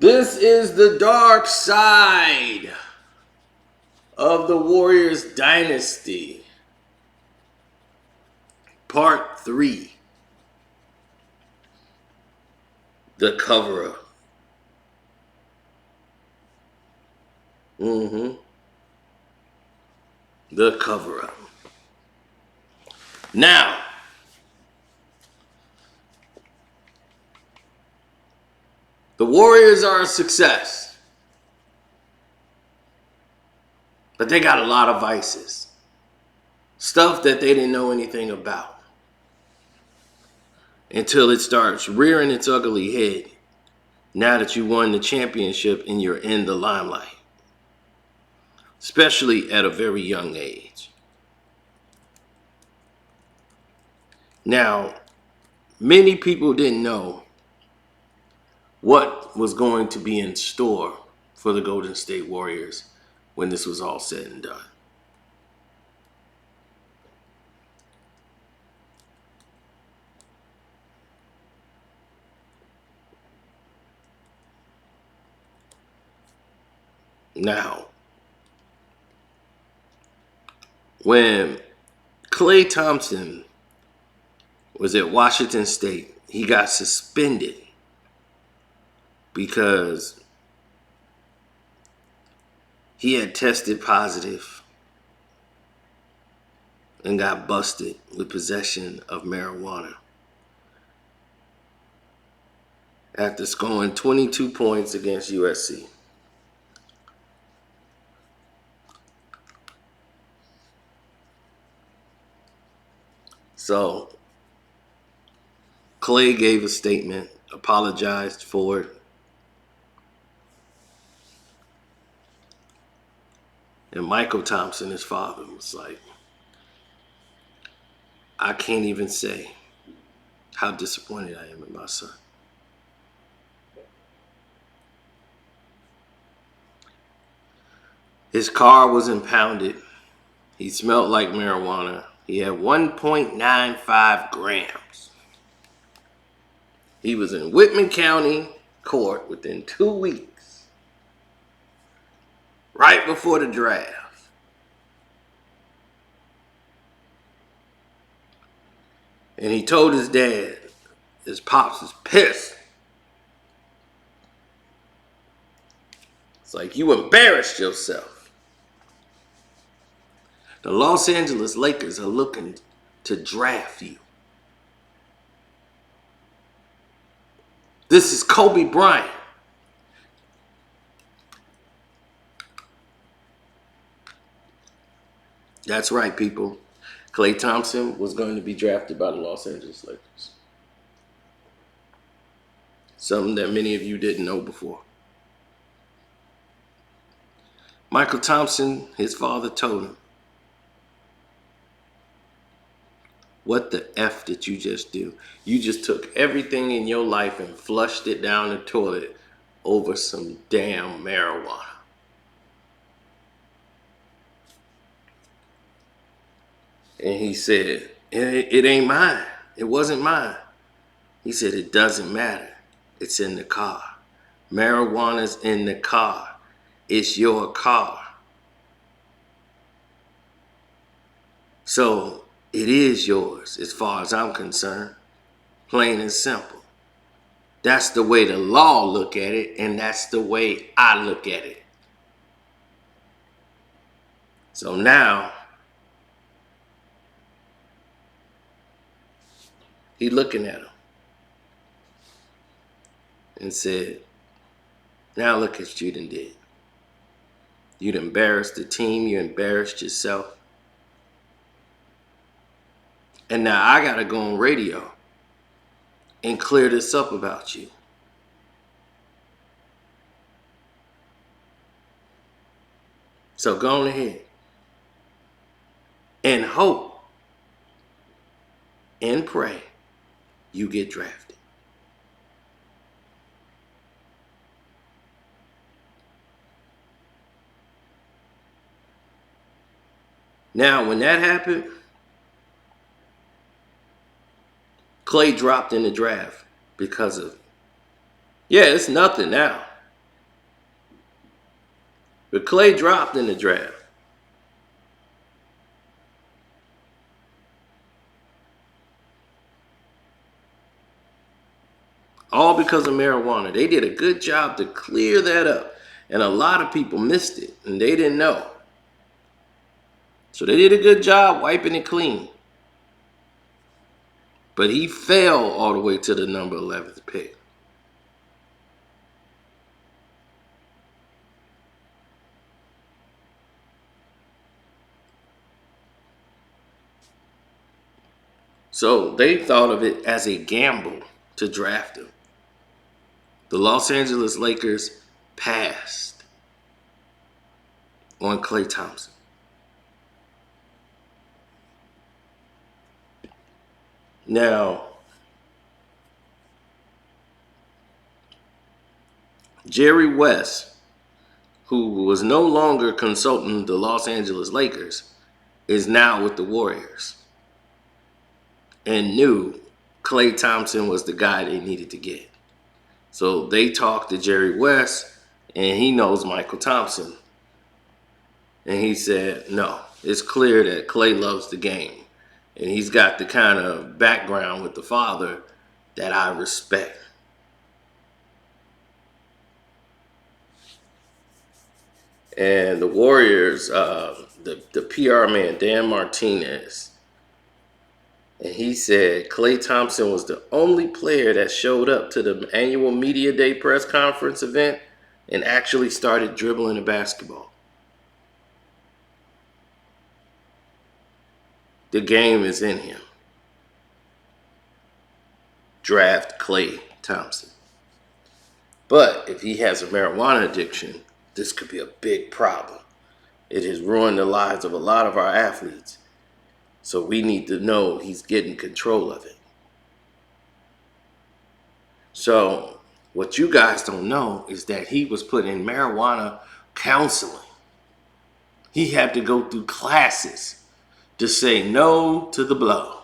This is the dark side of the Warriors Dynasty. Part 3. The cover-up. The cover-up. Now, the Warriors are a success, but they got a lot of vices. Stuff that they didn't know anything about until it starts rearing its ugly head now that you won the championship and you're in the limelight, especially at a very young age. Now, many people didn't know what was going to be in store for the Golden State Warriors when this was all said and done. Now, when Klay Thompson was at Washington State, he got suspended because he had tested positive and got busted with possession of marijuana after scoring 22 points against USC. So, Klay gave a statement, apologized for it. And Michael Thompson, his father, was like, I can't even say how disappointed I am in my son. His car was impounded. He smelled like marijuana. He had 1.95 grams. He was in Whitman County court within 2 weeks, right before the draft. And he told his dad, his pops is pissed. It's like, you embarrassed yourself. The Los Angeles Lakers are looking to draft you. This is Kobe Bryant. That's right, people. Klay Thompson was going to be drafted by the Los Angeles Lakers. Something that many of you didn't know before. Michael Thompson, his father, told him, what the F did you just do? You just took everything in your life and flushed it down the toilet over some damn marijuana. And he said, it ain't mine. It wasn't mine. He said, it doesn't matter. It's in the car. Marijuana's in the car. It's your car. So it is yours as far as I'm concerned. Plain and simple. That's the way the law look at it, and that's the way I look at it. So now, he looking at him and said, now look at what you done did. You'd embarrassed the team, you embarrassed yourself. And now I gotta go on radio and clear this up about you. So go on ahead and hope and pray you get drafted. Now, when that happened, Klay dropped in the draft because of it. Yeah, it's nothing now. But Clay dropped in the draft. All because of marijuana. They did a good job to clear that up. And a lot of people missed it, and they didn't know. So they did a good job wiping it clean. But he fell all the way to the number 11th pick. So they thought of it as a gamble to draft him. The Los Angeles Lakers passed on Klay Thompson. Now, Jerry West, who was no longer consulting the Los Angeles Lakers, is now with the Warriors and knew Klay Thompson was the guy they needed to get. So they talked to Jerry West, and he knows Michael Thompson. And he said, no, it's clear that Klay loves the game. And he's got the kind of background with the father that I respect. And the Warriors, the PR man, Dan Martinez, and he said Klay Thompson was the only player that showed up to the annual Media Day press conference event and actually started dribbling a basketball. The game is in him. Draft Klay Thompson. But if he has a marijuana addiction, this could be a big problem. It has ruined the lives of a lot of our athletes. So we need to know he's getting control of it. So what you guys don't know is that he was put in marijuana counseling. He had to go through classes to say no to the blow.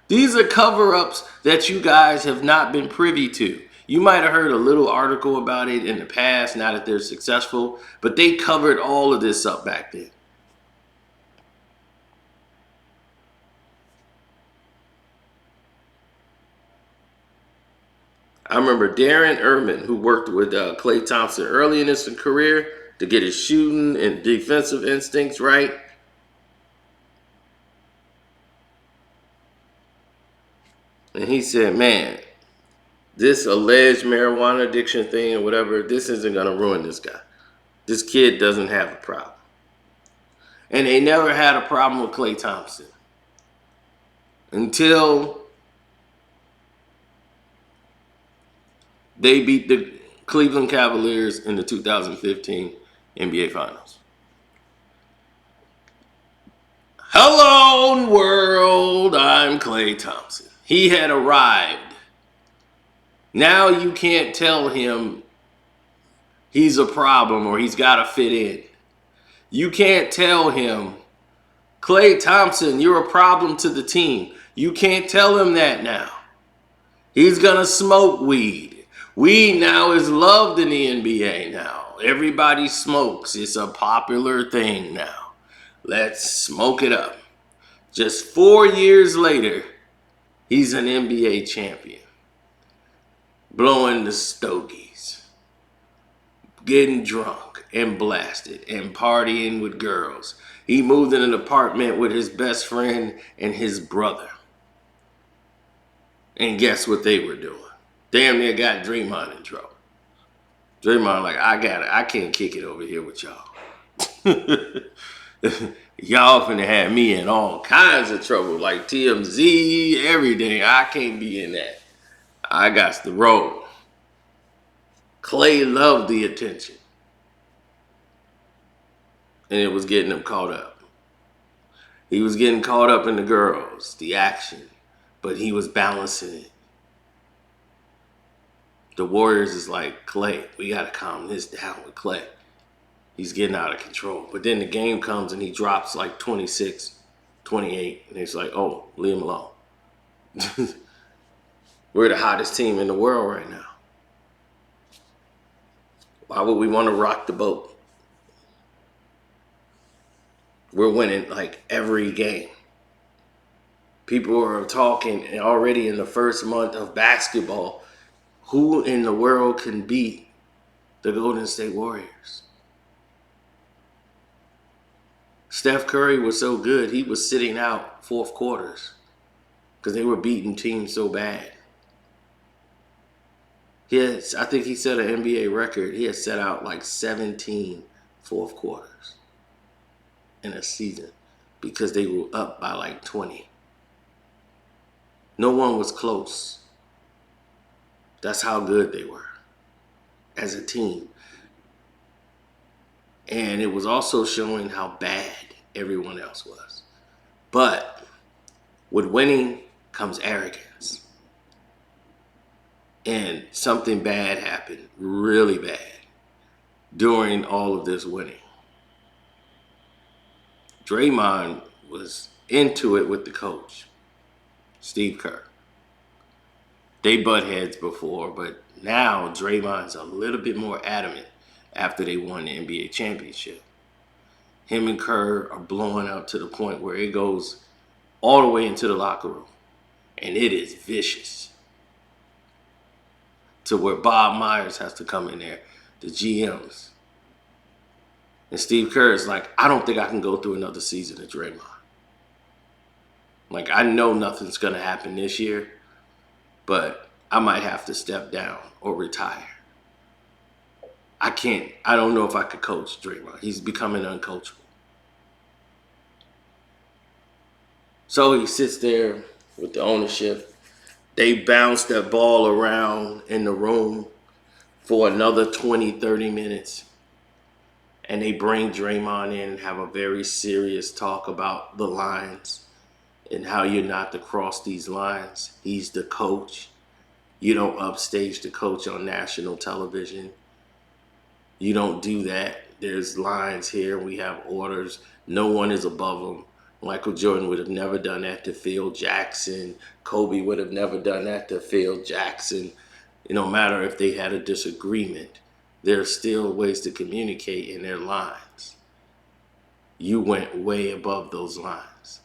These are cover-ups that you guys have not been privy to. You might have heard a little article about it in the past, now that they're successful, but they covered all of this up back then. I remember Darren Erman, who worked with Klay Thompson early in his career to get his shooting and defensive instincts right. And he said, man, this alleged marijuana addiction thing or whatever, this isn't going to ruin this guy. This kid doesn't have a problem. And they never had a problem with Klay Thompson until they beat the Cleveland Cavaliers in the 2015 NBA Finals. Hello, world. I'm Klay Thompson. He had arrived. Now you can't tell him he's a problem or he's got to fit in. You can't tell him, Klay Thompson, you're a problem to the team. You can't tell him that now. He's going to smoke weed. Weed now is loved in the NBA now. Everybody smokes. It's a popular thing now. Let's smoke it up. Just 4 years later, he's an NBA champion. Blowing the stogies. Getting drunk and blasted and partying with girls. He moved in an apartment with his best friend and his brother. And guess what they were doing? Damn near got Draymond in trouble. Draymond like, I got it. I can't kick it over here with y'all. Y'all finna have me in all kinds of trouble, like TMZ, everything. I can't be in that. I got to roll. Klay loved the attention. And it was getting him caught up. He was getting caught up in the girls, the action, but he was balancing it. The Warriors is like, Klay, we got to calm this down with Klay. He's getting out of control. But then the game comes and he drops like 26, 28. And it's like, oh, leave him alone. We're the hottest team in the world right now. Why would we want to rock the boat? we're winning like every game. People are talking already in the first month of basketball. Who in the world can beat the Golden State Warriors? Steph Curry was so good, he was sitting out fourth quarters because they were beating teams so bad. I think he set an NBA record. He had set out like 17 fourth quarters in a season because they were up by like 20. No one was close. That's how good they were as a team. And it was also showing how bad everyone else was. But with winning comes arrogance. And something bad happened, really bad, during all of this winning. Draymond was into it with the coach, Steve Kerr. They butt heads before, but now Draymond's a little bit more adamant after they won the NBA championship. Him and Kerr are blowing out to the point where it goes all the way into the locker room. And it is vicious. To where Bob Myers has to come in there, the GMs. And Steve Kerr is like, I don't think I can go through another season of Draymond. Like, I know nothing's going to happen this year, but I might have to step down or retire. I don't know if I could coach Draymond. He's becoming uncoachable. So he sits there with the ownership. They bounce that ball around in the room for another 20, 30 minutes. And they bring Draymond in and have a very serious talk about the lines and how you're not to cross these lines. He's the coach. You don't upstage the coach on national television. You don't do that. There's lines here. We have orders. No one is above them. Michael Jordan would have never done that to Phil Jackson. Kobe would have never done that to Phil Jackson. No matter if they had a disagreement, there's still ways to communicate in their lines. You went way above those lines.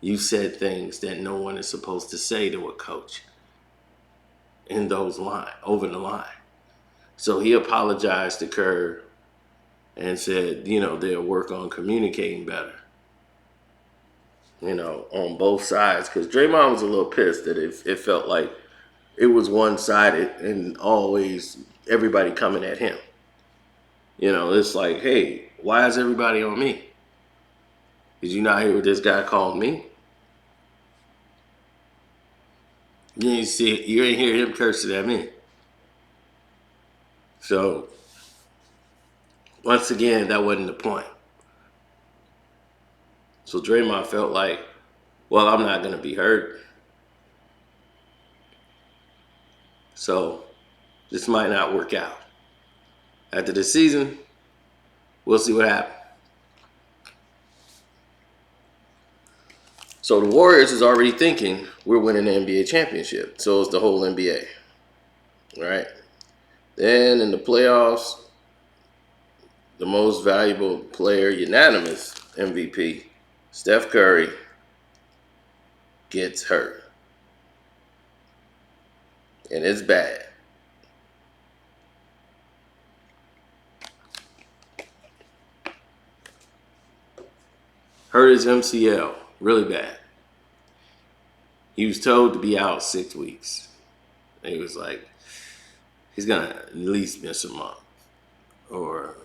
You said things that no one is supposed to say to a coach in those lines, over the line. So he apologized to Kerr and said, they'll work on communicating better. On both sides. Because Draymond was a little pissed that it felt like it was one-sided and always everybody coming at him. It's like, hey, why is everybody on me? Did you not hear what this guy called me? You ain't hear him cursing at me. So, once again, that wasn't the point. So Draymond felt like, well, I'm not going to be hurt. So this might not work out. After the season, we'll see what happens. So the Warriors is already thinking we're winning the NBA championship. So is the whole NBA. Right? Then in the playoffs, the most valuable player, unanimous MVP, Steph Curry, gets hurt. And it's bad. Hurt his MCL really bad. He was told to be out 6 weeks. And he was like, he's going to at least miss a month. Or,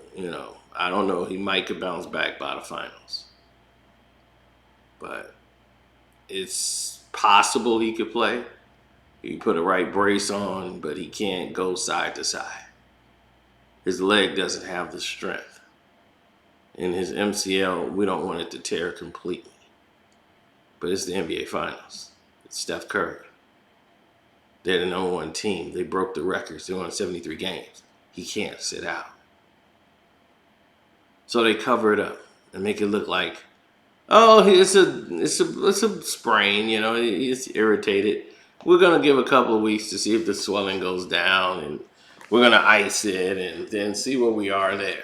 I don't know. He might could bounce back by the finals. But it's possible he could play. He put a right brace on, but he can't go side to side. His leg doesn't have the strength. In his MCL, we don't want it to tear completely. But it's the NBA Finals. It's Steph Curry. They're the number one team. They broke the records. They won 73 games. He can't sit out. So they cover it up and make it look like, oh, it's a sprain, he's irritated. We're going to give a couple of weeks to see if the swelling goes down, and we're going to ice it and then see where we are there.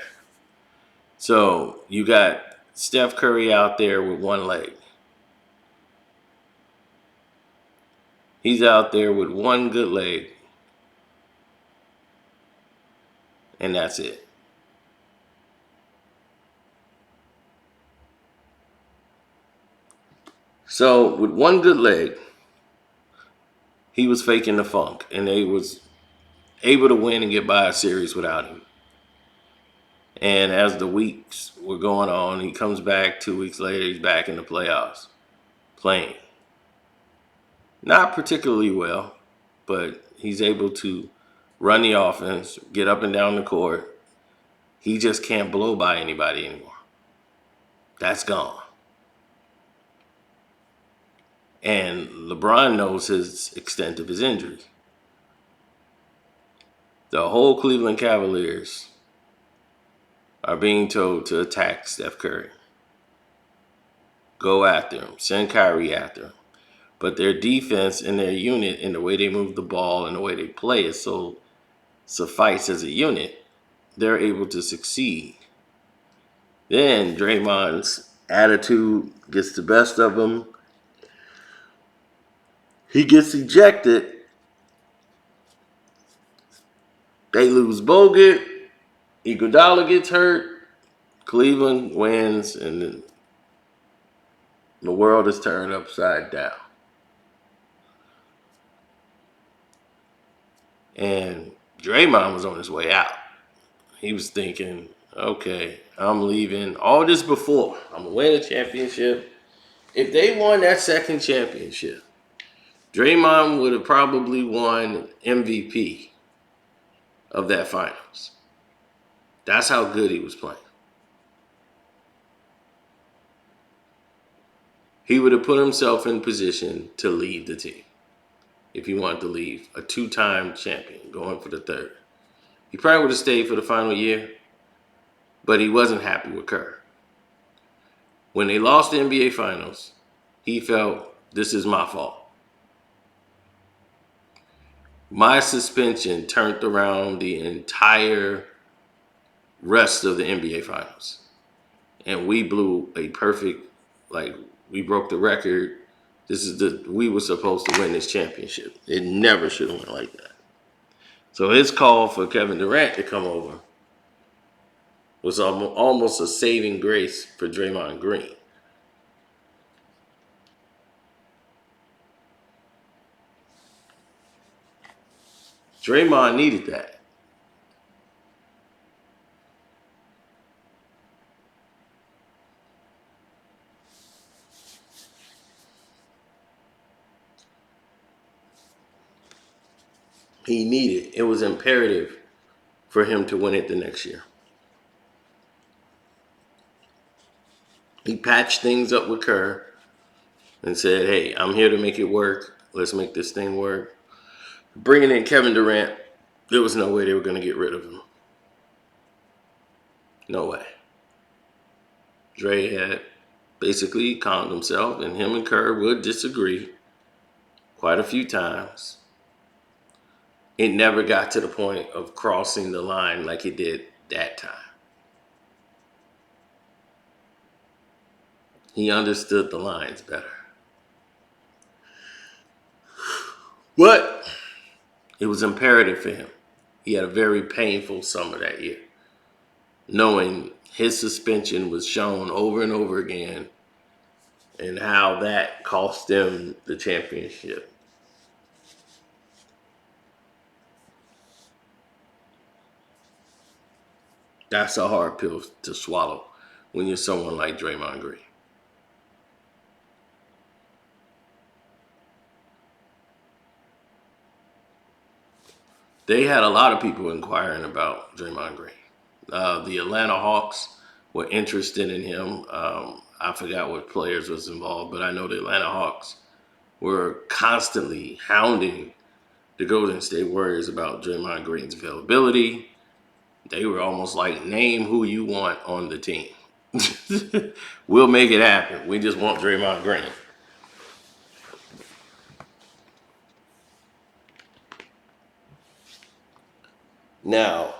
So you got Steph Curry out there with one leg. He's out there with one good leg, and that's it. So with one good leg, he was faking the funk, and they was able to win and get by a series without him. And as the weeks were going on, he comes back 2 weeks later, he's back in the playoffs playing. Not particularly well, but he's able to run the offense, get up and down the court. He just can't blow by anybody anymore. That's gone. And LeBron knows his extent of his injury. The whole Cleveland Cavaliers are being told to attack Steph Curry. Go after him. Send Kyrie after him. But their defense and their unit and the way they move the ball and the way they play is so suffice as a unit, they're able to succeed. Then Draymond's attitude gets the best of him. He gets ejected. They lose Bogut. Iguodala gets hurt. Cleveland wins, and then the world is turned upside down. And Draymond was on his way out. He was thinking, okay, I'm leaving. All this before. I'm going to win a championship. If they won that second championship, Draymond would have probably won MVP of that finals. That's how good he was playing. He would have put himself in position to lead the team if he wanted to leave. A two-time champion going for the third. He probably would have stayed for the final year, but he wasn't happy with Kerr. When they lost the NBA Finals, he felt, this is my fault. My suspension turned around the entire rest of the NBA Finals. And we blew a perfect, we broke the record. We were supposed to win this championship. It never should have went like that. So his call for Kevin Durant to come over was almost a saving grace for Draymond Green. Draymond needed that. He needed. It was imperative for him to win it the next year. He patched things up with Kerr and said, hey, I'm here to make it work. Let's make this thing work. Bringing in Kevin Durant, there was no way they were going to get rid of him. No way. Dre had basically calmed himself, and him and Kerr would disagree quite a few times. It never got to the point of crossing the line like it did that time. He understood the lines better. But it was imperative for him. He had a very painful summer that year, knowing his suspension was shown over and over again and how that cost them the championship. That's a hard pill to swallow when you're someone like Draymond Green. They had a lot of people inquiring about Draymond Green. The Atlanta Hawks were interested in him. I forgot what players was involved, but I know the Atlanta Hawks were constantly hounding the Golden State Warriors about Draymond Green's availability. They were almost like, name who you want on the team. We'll make it happen. We just want Draymond Green. Now,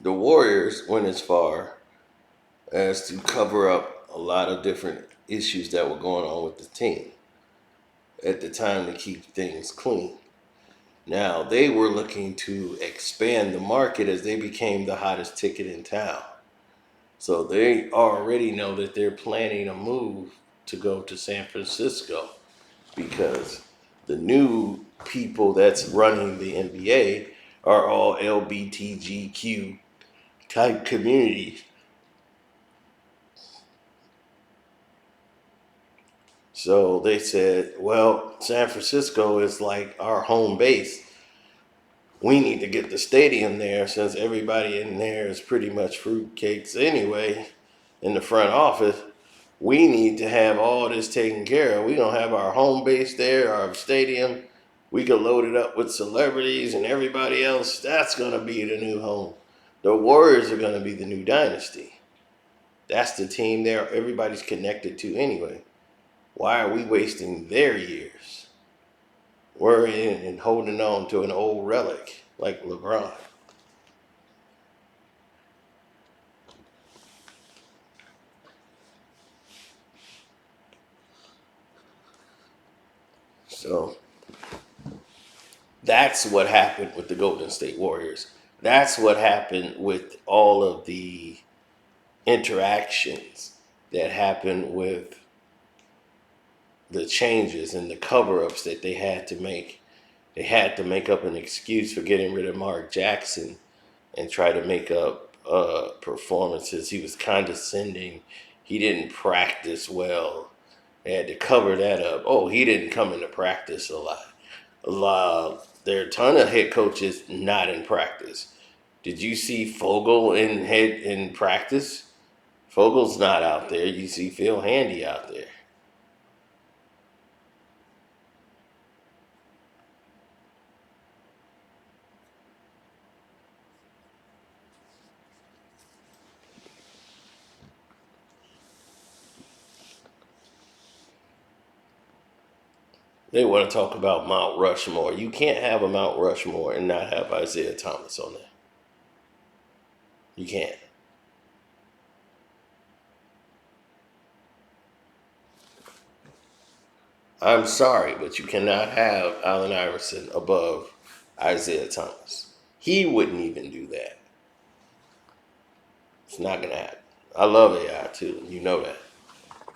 the Warriors went as far as to cover up a lot of different issues that were going on with the team at the time to keep things clean. Now, they were looking to expand the market as they became the hottest ticket in town. So they already know that they're planning a move to go to San Francisco because the new people that's running the NBA are all LBTGQ type communities. So they said, well, San Francisco is like our home base. We need to get the stadium there since everybody in there is pretty much fruitcakes anyway in the front office. We need to have all this taken care of. We're going to have our home base there, our stadium. We can load it up with celebrities and everybody else. That's going to be the new home. The Warriors are going to be the new dynasty. That's the team there everybody's connected to anyway. Why are we wasting their years worrying and holding on to an old relic like LeBron? So that's what happened with the Golden State Warriors. That's what happened with all of the interactions that happened with the changes and the cover-ups that they had to make. They had to make up an excuse for getting rid of Mark Jackson and try to make up performances. He was condescending. He didn't practice well. They had to cover that up. Oh, he didn't come into practice a lot. There are a ton of head coaches not in practice. Did you see Fogel in practice? Fogel's not out there. You see Phil Handy out there. They want to talk about Mount Rushmore. You can't have a Mount Rushmore and not have Isaiah Thomas on there. You can't. I'm sorry, but you cannot have Allen Iverson above Isaiah Thomas. He wouldn't even do that. It's not going to happen. I love AI too, you know that.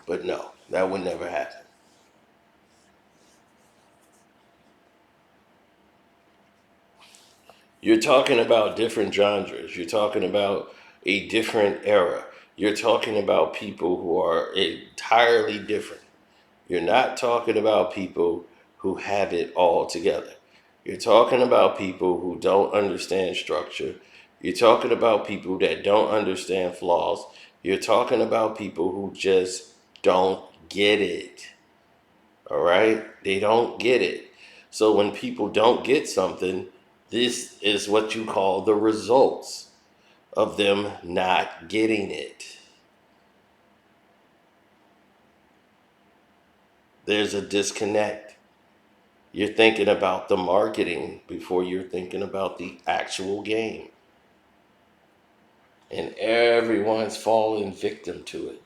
But no, that would never happen. You're talking about different genres. You're talking about a different era. You're talking about people who are entirely different. You're not talking about people who have it all together. You're talking about people who don't understand structure. You're talking about people that don't understand flaws. You're talking about people who just don't get it. All right? They don't get it. So when people don't get something, this is what you call the results of them not getting it. There's a disconnect. You're thinking about the marketing before you're thinking about the actual game. And everyone's falling victim to it.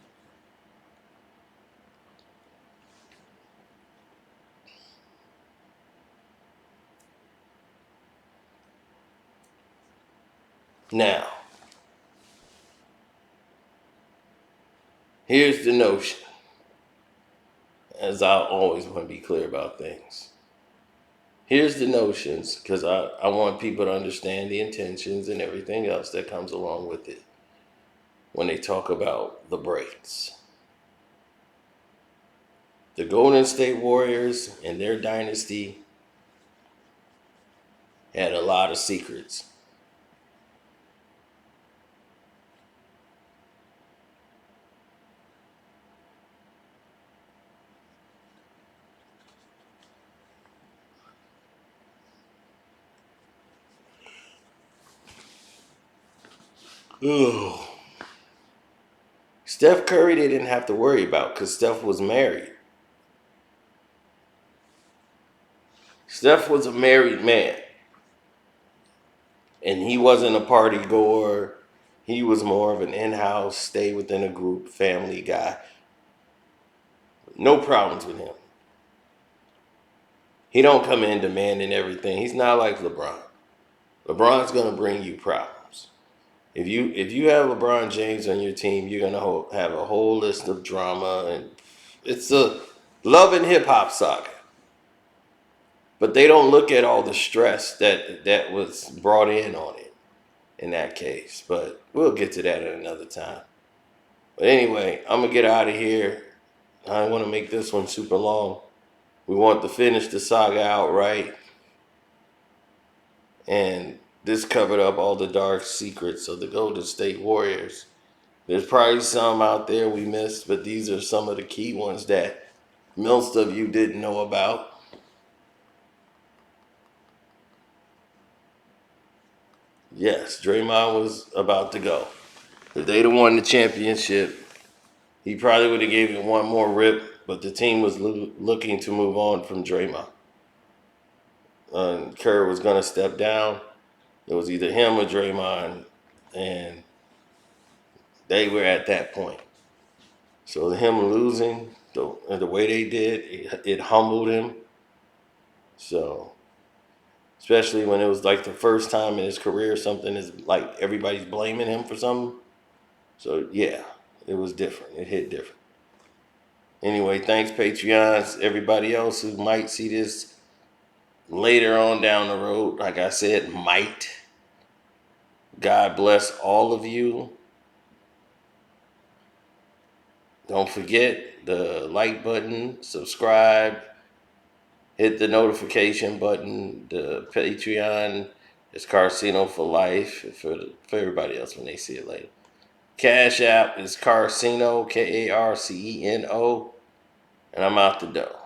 Now, here's the notion, as I always want to be clear about things. Here's the notions, because I want people to understand the intentions and everything else that comes along with it when they talk about the breaks. The Golden State Warriors and their dynasty had a lot of secrets. Ugh. Steph Curry they didn't have to worry about because Steph was married. Steph was a married man. And he wasn't a party goer. He was more of an in-house, stay within a group, family guy. No problems with him. He don't come in demanding everything. He's not like LeBron. LeBron's gonna bring you problems. If you have LeBron James on your team, you're gonna have a whole list of drama, and it's a love and hip hop saga. But they don't look at all the stress that was brought in on it in that case. But we'll get to that at another time. But anyway, I'm gonna get out of here. I don't want to make this one super long. We want to finish the saga outright, and this covered up all the dark secrets of the Golden State Warriors. There's probably some out there we missed, but these are some of the key ones that most of you didn't know about. Yes, Draymond was about to go. If they'd have won the championship, he probably would have gave it one more rip, but the team was looking to move on from Draymond. Kerr was going to step down. It was either him or Draymond, and they were at that point. So him losing the way they did, it humbled him. So, especially when it was like the first time in his career, something is like everybody's blaming him for something. So yeah, it was different. It hit different. Anyway, thanks Patreons. Everybody else who might see this later on down the road, like I said, might. God bless all of you. Don't forget the like button, subscribe, hit the notification button. The Patreon is Carceno for life for everybody else when they see it later. Cash App is Carceno, Karceno, and I'm out the door.